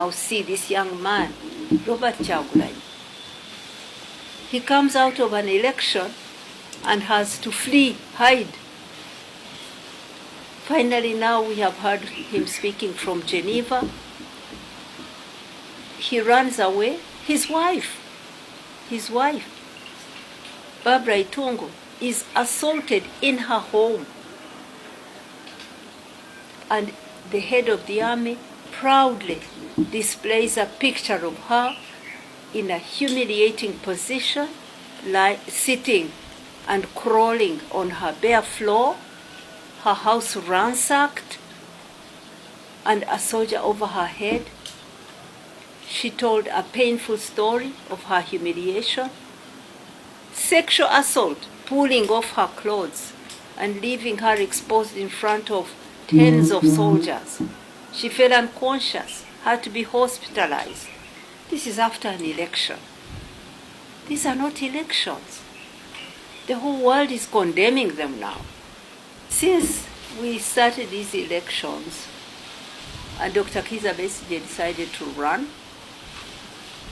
Now see this young man, Robert Kyagulanyi. He comes out of an election and has to flee, hide. Finally now we have heard him speaking from Geneva. He runs away. His wife, Barbara Itungo, is assaulted in her home. And the head of the army proudly displays a picture of her in a humiliating position, sitting and crawling on her bare floor, her house ransacked, and a soldier over her head. She told a painful story of her humiliation, sexual assault, pulling off her clothes and leaving her exposed in front of tens of soldiers. She fell unconscious, had to be hospitalized. This is after an election. These are not elections. The whole world is condemning them now. Since we started these elections and Dr. Kizza Besigye decided to run,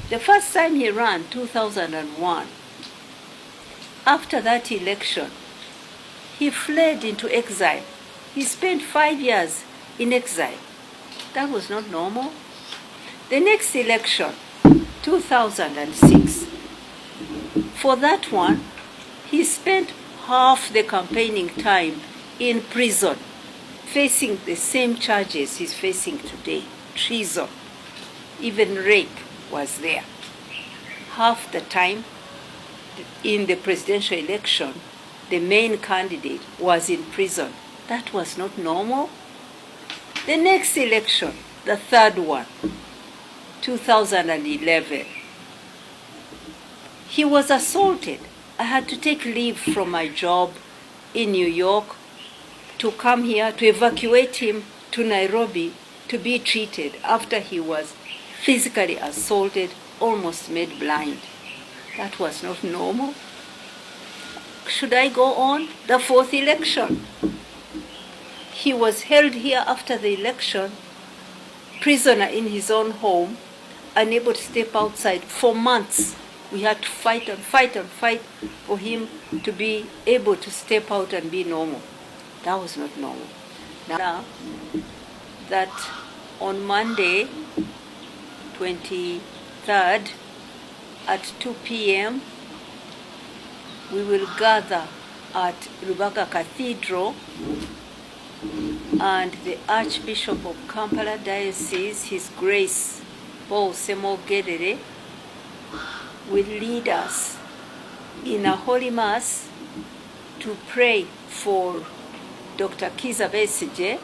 the first time he ran, 2001, after that election, he fled into exile. He spent 5 years in exile. That was not normal. The next election, 2006, for that one, he spent half the campaigning time in prison, facing the same charges he's facing today, treason, even rape was there. Half the time in the presidential election, the main candidate was in prison. That was not normal. The next election, the third one, 2011, he was assaulted. I had to take leave from my job in New York to come here to evacuate him to Nairobi to be treated after he was physically assaulted, almost made blind. That was not normal. Should I go on? The fourth election. He was held here after the election, prisoner in his own home, unable to step outside for months. We had to fight and fight and fight for him to be able to step out and be normal. That was not normal. Now that on Monday, 23rd, at 2 p.m., we will gather at Rubaga Cathedral, and the Archbishop of Kampala Diocese, His Grace Paul Semo Gerere, will lead us in a Holy Mass to pray for Dr. Kizza Besigye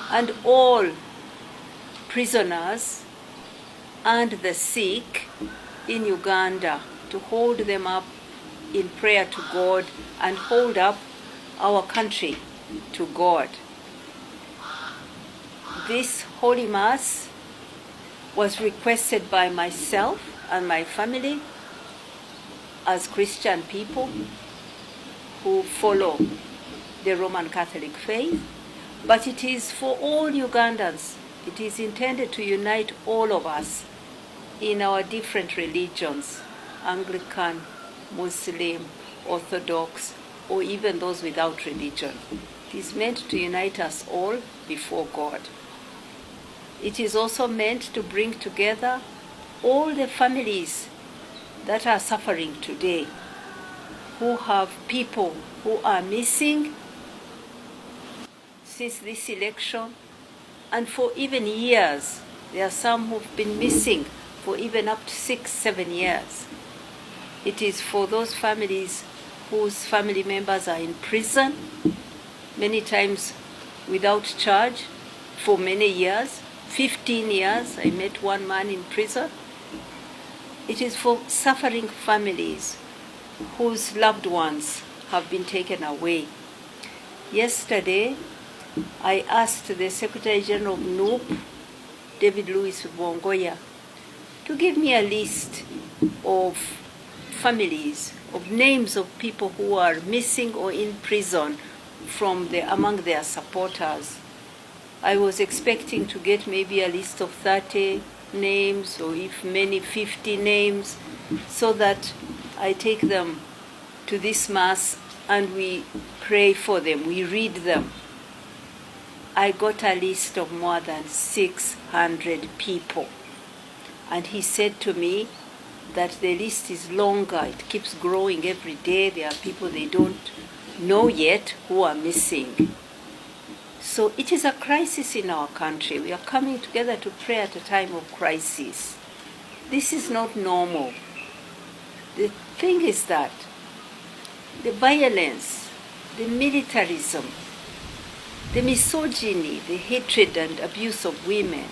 and all prisoners and the sick in Uganda, to hold them up in prayer to God and hold up our country to God. This Holy Mass was requested by myself and my family as Christian people who follow the Roman Catholic faith, but it is for all Ugandans. It is intended to unite all of us in our different religions, Anglican, Muslim, Orthodox, or even those without religion. It is meant to unite us all before God. It is also meant to bring together all the families that are suffering today, who have people who are missing since this election, and for even years. There are some who've been missing for even up to 6-7 years. It is for those families whose family members are in prison, many times without charge, for many years, 15 years. I met one man in prison. It is for suffering families whose loved ones have been taken away. Yesterday, I asked the Secretary General of NUP, David Louis Bongoya, to give me a list of families, of names of people who are missing or in prison from among their supporters. I was expecting to get maybe a list of 30 names, or if many, 50 names, so that I take them to this Mass and we pray for them, we read them. I got a list of more than 600 people. And he said to me that the list is longer, it keeps growing every day. There are people they don't know yet who are missing. So it is a crisis in our country. We are coming together to pray at a time of crisis. This is not normal. The thing is that the violence, the militarism, the misogyny, the hatred and abuse of women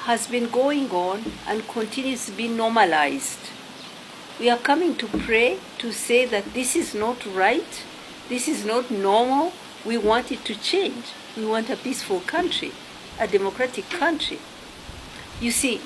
has been going on and continues to be normalized. We are coming to pray to say that this is not right, this is not normal, we want it to change. We want a peaceful country, a democratic country. You see,